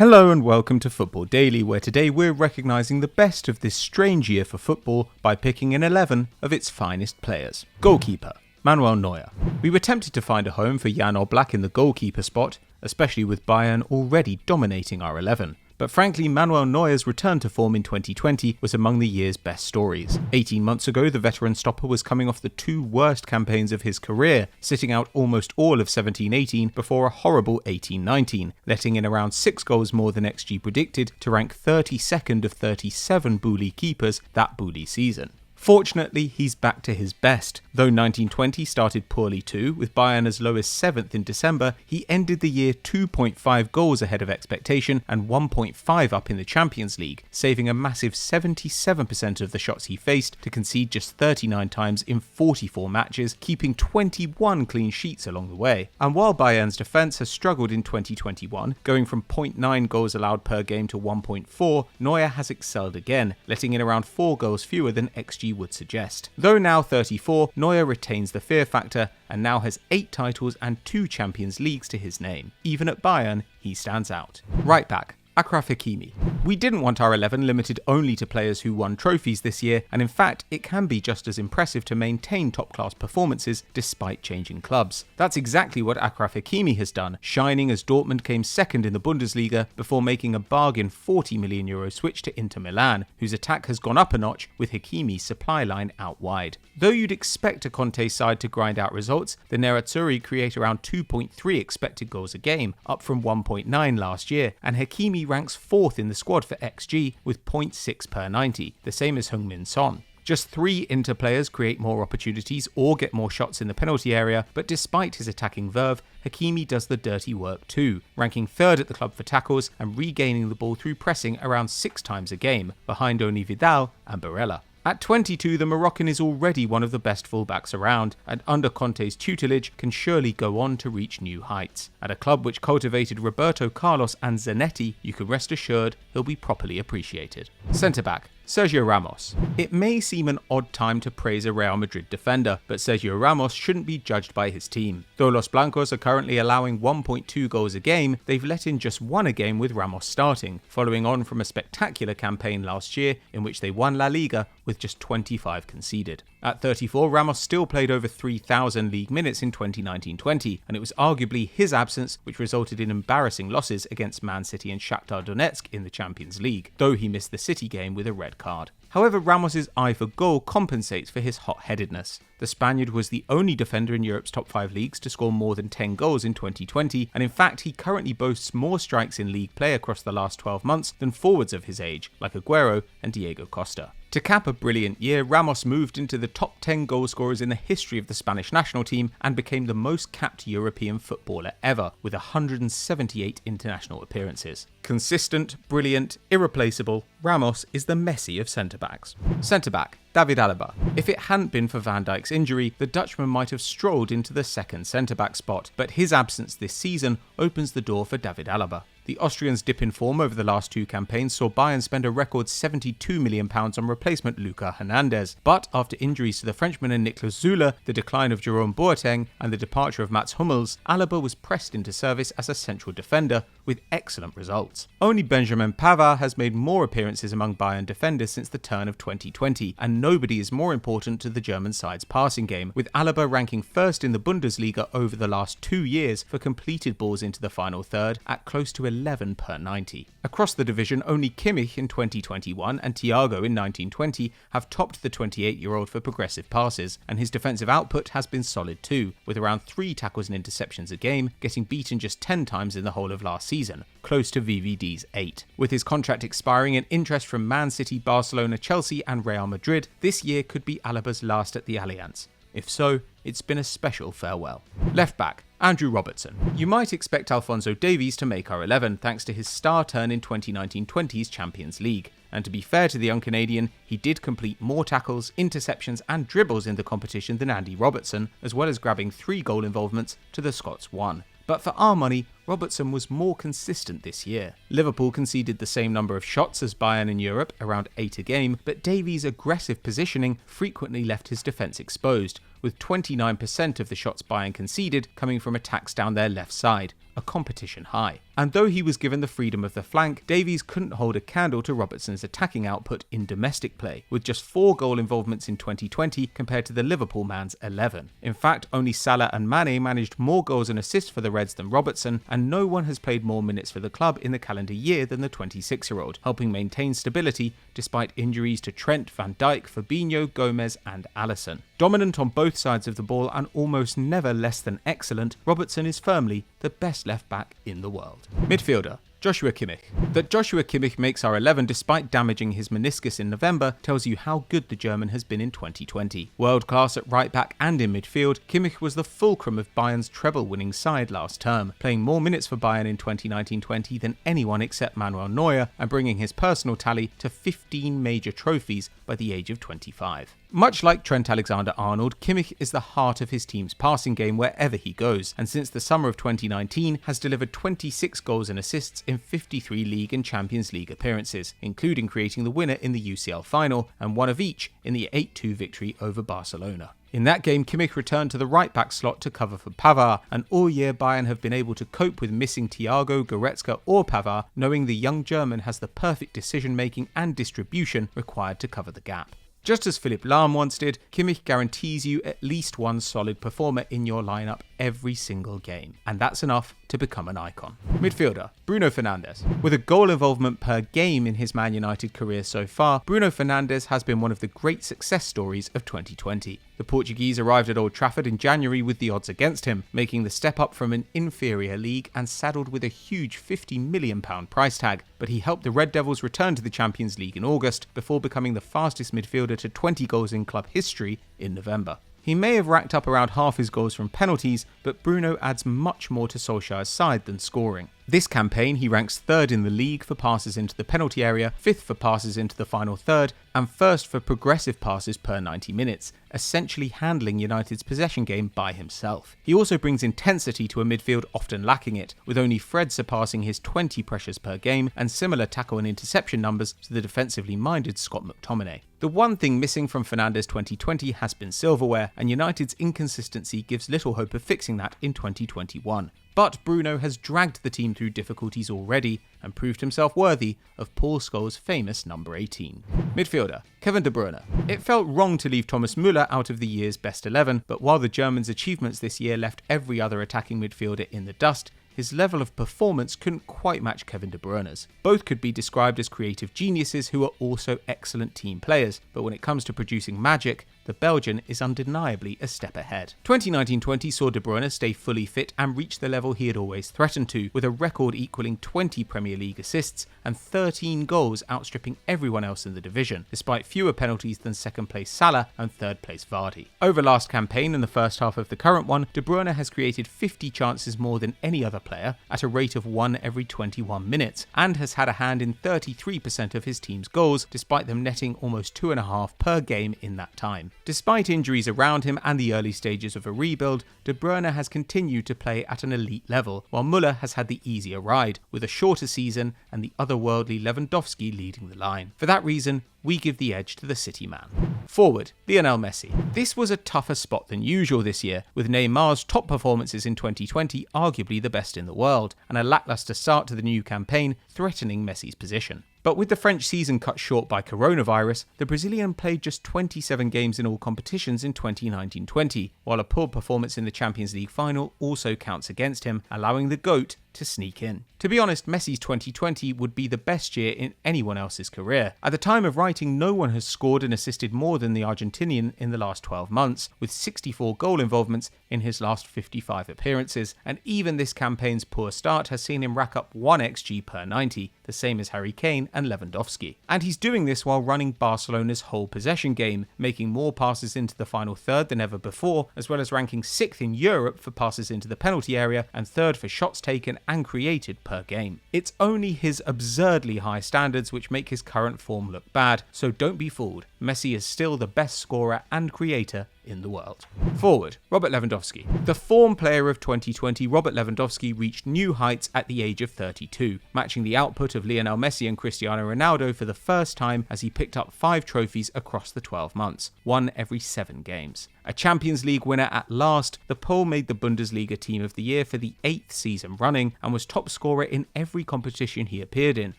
Hello and welcome to Football Daily, where today we're recognising the best of this strange year for football by picking an 11 of its finest players. Goalkeeper, Manuel Neuer. We were tempted to find a home for Jan Oblak in the goalkeeper spot, especially with Bayern already dominating our 11. But frankly, Manuel Neuer's return to form in 2020 was among the year's best stories. 18 months ago, the veteran stopper was coming off the two worst campaigns of his career, sitting out almost all of 17-18 before a horrible 18-19, letting in around 6 goals more than XG predicted to rank 32nd of 37 bully keepers that bully season. Fortunately, he's back to his best. Though 1920 started poorly too, with Bayern as low as 7th in December, he ended the year 2.5 goals ahead of expectation and 1.5 up in the Champions League, saving a massive 77% of the shots he faced to concede just 39 times in 44 matches, keeping 21 clean sheets along the way. And while Bayern's defence has struggled in 2021, going from 0.9 goals allowed per game to 1.4, Neuer has excelled again, letting in around 4 goals fewer than XG would suggest. Though now 34, Neuer retains the fear factor and now has 8 titles and 2 Champions Leagues to his name. Even at Bayern, he stands out. Right back, Achraf Hakimi. We didn't want our 11 limited only to players who won trophies this year, and in fact, it can be just as impressive to maintain top-class performances despite changing clubs. That's exactly what Achraf Hakimi has done, shining as Dortmund came second in the Bundesliga before making a bargain €40 million switch to Inter Milan, whose attack has gone up a notch with Hakimi's supply line out wide. Though you'd expect a Conte side to grind out results, the Nerazzurri create around 2.3 expected goals a game, up from 1.9 last year, and Hakimi ranks 4th in the squad for XG with 0.6 per 90, the same as Heung-min Son. Just 3 Inter players create more opportunities or get more shots in the penalty area, but despite his attacking verve, Hakimi does the dirty work too, ranking 3rd at the club for tackles and regaining the ball through pressing around 6 times a game, behind only Vidal and Barella. At 22, the Moroccan is already one of the best fullbacks around, and under Conte's tutelage can surely go on to reach new heights. At a club which cultivated Roberto Carlos and Zanetti, you can rest assured he'll be properly appreciated. Centre-back, Sergio Ramos. It may seem an odd time to praise a Real Madrid defender, but Sergio Ramos shouldn't be judged by his team. Though Los Blancos are currently allowing 1.2 goals a game, they've let in just 1 a game with Ramos starting, following on from a spectacular campaign last year in which they won La Liga with just 25 conceded. At 34, Ramos still played over 3,000 league minutes in 2019-20, and it was arguably his absence which resulted in embarrassing losses against Man City and Shakhtar Donetsk in the Champions League, though he missed the City game with a red card. However, Ramos' eye for goal compensates for his hot-headedness. The Spaniard was the only defender in Europe's top 5 leagues to score more than 10 goals in 2020, and in fact he currently boasts more strikes in league play across the last 12 months than forwards of his age, like Aguero and Diego Costa. To cap a brilliant year, Ramos moved into the top 10 goal scorers in the history of the Spanish national team and became the most capped European footballer ever, with 178 international appearances. Consistent, brilliant, irreplaceable, Ramos is the Messi of centre-backs. Centre-back, David Alaba. If it hadn't been for Van Dijk's injury, the Dutchman might have strolled into the second centre-back spot, but his absence this season opens the door for David Alaba. The Austrian's dip in form over the last 2 campaigns saw Bayern spend a record £72 million on replacement Lucas Hernandez, but after injuries to the Frenchman and Niklas Süle, the decline of Jerome Boateng and the departure of Mats Hummels, Alaba was pressed into service as a central defender with excellent results. Only Benjamin Pavard has made more appearances among Bayern defenders since the turn of 2020, and nobody is more important to the German side's passing game, with Alaba ranking 1st in the Bundesliga over the last 2 years for completed balls into the final third at close to 11 per 90. Across the division, only Kimmich in 2021 and Thiago in 1920 have topped the 28-year-old for progressive passes, and his defensive output has been solid too, with around 3 tackles and interceptions a game, getting beaten just 10 times in the whole of last season, close to VVD's 8. With his contract expiring and interest from Man City, Barcelona, Chelsea and Real Madrid, this year could be Alaba's last at the Allianz. If so, it's been a special farewell. Left back, Andrew Robertson. You might expect Alphonso Davies to make our 11 thanks to his star turn in 2019-20's Champions League. And to be fair to the young Canadian, he did complete more tackles, interceptions and dribbles in the competition than Andy Robertson, as well as grabbing 3 goal involvements to the Scots' 1. But for our money, Robertson was more consistent this year. Liverpool conceded the same number of shots as Bayern in Europe, around 8 a game, but Davies' aggressive positioning frequently left his defence exposed, with 29% of the shots Bayern conceded coming from attacks down their left side, a competition high. And though he was given the freedom of the flank, Davies couldn't hold a candle to Robertson's attacking output in domestic play, with just 4 goal involvements in 2020 compared to the Liverpool man's 11. In fact, only Salah and Mane managed more goals and assists for the Reds than Robertson, and no one has played more minutes for the club in the calendar year than the 26-year-old, helping maintain stability despite injuries to Trent, Van Dijk, Fabinho, Gomez and Alisson. Dominant on both sides of the ball and almost never less than excellent, Robertson is firmly the best left back in the world. Midfielder Joshua Kimmich. That Joshua Kimmich makes our 11 despite damaging his meniscus in November tells you how good the German has been in 2020. World class at right back and in midfield, Kimmich was the fulcrum of Bayern's treble-winning side last term, playing more minutes for Bayern in 2019-20 than anyone except Manuel Neuer and bringing his personal tally to 15 major trophies by the age of 25. Much like Trent Alexander-Arnold, Kimmich is the heart of his team's passing game wherever he goes, and since the summer of 2019 has delivered 26 goals and assists in 53 League and Champions League appearances, including creating the winner in the UCL final and one of each in the 8-2 victory over Barcelona. In that game, Kimmich returned to the right-back slot to cover for Pavard, and all year Bayern have been able to cope with missing Thiago, Goretzka or Pavard, knowing the young German has the perfect decision-making and distribution required to cover the gap. Just as Philipp Lahm once did, Kimmich guarantees you at least one solid performer in your lineup every single game, and that's enough to become an icon. Midfielder Bruno Fernandes. With a goal involvement per game in his Man United career so far, Bruno Fernandes has been one of the great success stories of 2020. The Portuguese arrived at Old Trafford in January with the odds against him, making the step up from an inferior league and saddled with a huge £50 million price tag, but he helped the Red Devils return to the Champions League in August before becoming the fastest midfielder to 20 goals in club history in November. He may have racked up around half his goals from penalties, but Bruno adds much more to Solskjaer's side than scoring. This campaign, he ranks 3rd in the league for passes into the penalty area, 5th for passes into the final third, and 1st for progressive passes per 90 minutes, essentially handling United's possession game by himself. He also brings intensity to a midfield often lacking it, with only Fred surpassing his 20 pressures per game and similar tackle and interception numbers to the defensively minded Scott McTominay. The one thing missing from Fernandes 2020 has been silverware, and United's inconsistency gives little hope of fixing that in 2021. But Bruno has dragged the team through difficulties already and proved himself worthy of Paul Scholes' famous number 18. Midfielder Kevin De Bruyne. It felt wrong to leave Thomas Müller out of the year's best 11, but while the German's achievements this year left every other attacking midfielder in the dust, his level of performance couldn't quite match Kevin De Bruyne's. Both could be described as creative geniuses who are also excellent team players, but when it comes to producing magic, the Belgian is undeniably a step ahead. 2019-20 saw De Bruyne stay fully fit and reach the level he had always threatened to, with a record equaling 20 Premier League assists and 13 goals outstripping everyone else in the division, despite fewer penalties than second place Salah and third place Vardy. Over last campaign and the first half of the current one, De Bruyne has created 50 chances more than any other player at a rate of 1 every 21 minutes, and has had a hand in 33% of his team's goals, despite them netting almost 2.5 per game in that time. Despite injuries around him and the early stages of a rebuild, De Bruyne has continued to play at an elite level, while Müller has had the easier ride, with a shorter season and the otherworldly Lewandowski leading the line. For that reason, we give the edge to the City man. Forward, Lionel Messi. This was a tougher spot than usual this year, with Neymar's top performances in 2020 arguably the best in the world, and a lacklustre start to the new campaign threatening Messi's position. But with the French season cut short by coronavirus, the Brazilian played just 27 games in all competitions in 2019-20, while a poor performance in the Champions League final also counts against him, allowing the GOAT to sneak in. To be honest, Messi's 2020 would be the best year in anyone else's career. At the time of writing, no one has scored and assisted more than the Argentinian in the last 12 months, with 64 goal involvements in his last 55 appearances, and even this campaign's poor start has seen him rack up 1 XG per 90, the same as Harry Kane and Lewandowski. And he's doing this while running Barcelona's whole possession game, making more passes into the final third than ever before, as well as ranking 6th in Europe for passes into the penalty area and 3rd for shots taken and created per game. It's only his absurdly high standards which make his current form look bad, so don't be fooled. Messi is still the best scorer and creator in the world. Forward, Robert Lewandowski. The form player of 2020, Robert Lewandowski reached new heights at the age of 32, matching the output of Lionel Messi and Cristiano Ronaldo for the first time as he picked up 5 trophies across the 12 months, one every 7 games. A Champions League winner at last, the Pole made the Bundesliga Team of the Year for the 8th season running and was top scorer in every competition he appeared in,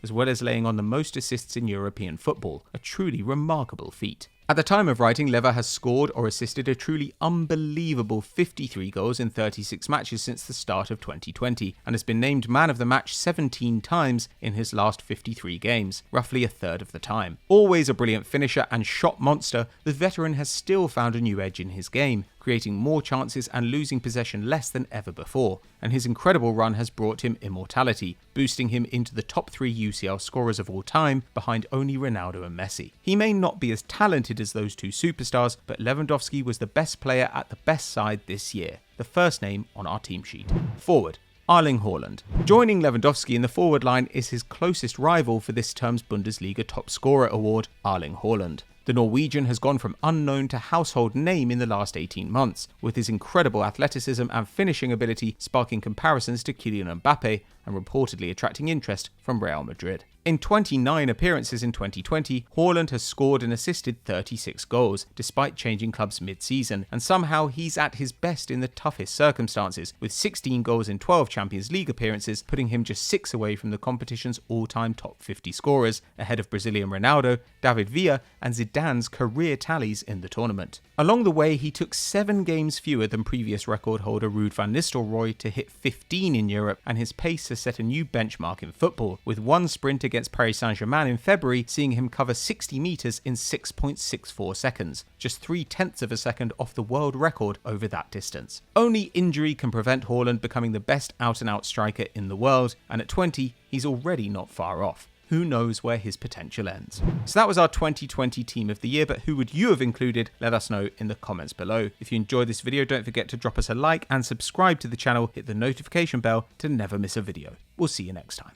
as well as laying on the most assists in European football, a truly remarkable feat. At the time of writing, Lever has scored or assisted a truly unbelievable 53 goals in 36 matches since the start of 2020 and has been named man of the match 17 times in his last 53 games, roughly a third of the time. Always a brilliant finisher and shot monster, the veteran has still found a new edge in his game, creating more chances and losing possession less than ever before, and his incredible run has brought him immortality, boosting him into the top 3 UCL scorers of all time behind only Ronaldo and Messi. He may not be as talented as those two superstars, but Lewandowski was the best player at the best side this year, the first name on our team sheet. Forward, Arling Horland. Joining Lewandowski in the forward line is his closest rival for this term's Bundesliga top scorer award, Arling Horland. The Norwegian has gone from unknown to household name in the last 18 months, with his incredible athleticism and finishing ability sparking comparisons to Kylian Mbappe and reportedly attracting interest from Real Madrid. In 29 appearances in 2020, Horland has scored and assisted 36 goals, despite changing clubs mid-season, and somehow he's at his best in the toughest circumstances, with 16 goals in 12 Champions League appearances, putting him just 6 away from the competition's all-time top 50 scorers, ahead of Brazilian Ronaldo, David Villa, and Zidane's career tallies in the tournament. Along the way, he took 7 games fewer than previous record holder Ruud van Nistelrooy to hit 15 in Europe, and his pace has set a new benchmark in football, with one sprint against Paris Saint-Germain in February seeing him cover 60 metres in 6.64 seconds, just 0.3 of a second off the world record over that distance. Only injury can prevent Horland becoming the best out-and-out striker in the world, and at 20, he's already not far off. Who knows where his potential ends? So that was our 2020 Team of the Year, but who would you have included? Let us know in the comments below. If you enjoyed this video, don't forget to drop us a like and subscribe to the channel, hit the notification bell to never miss a video. We'll see you next time.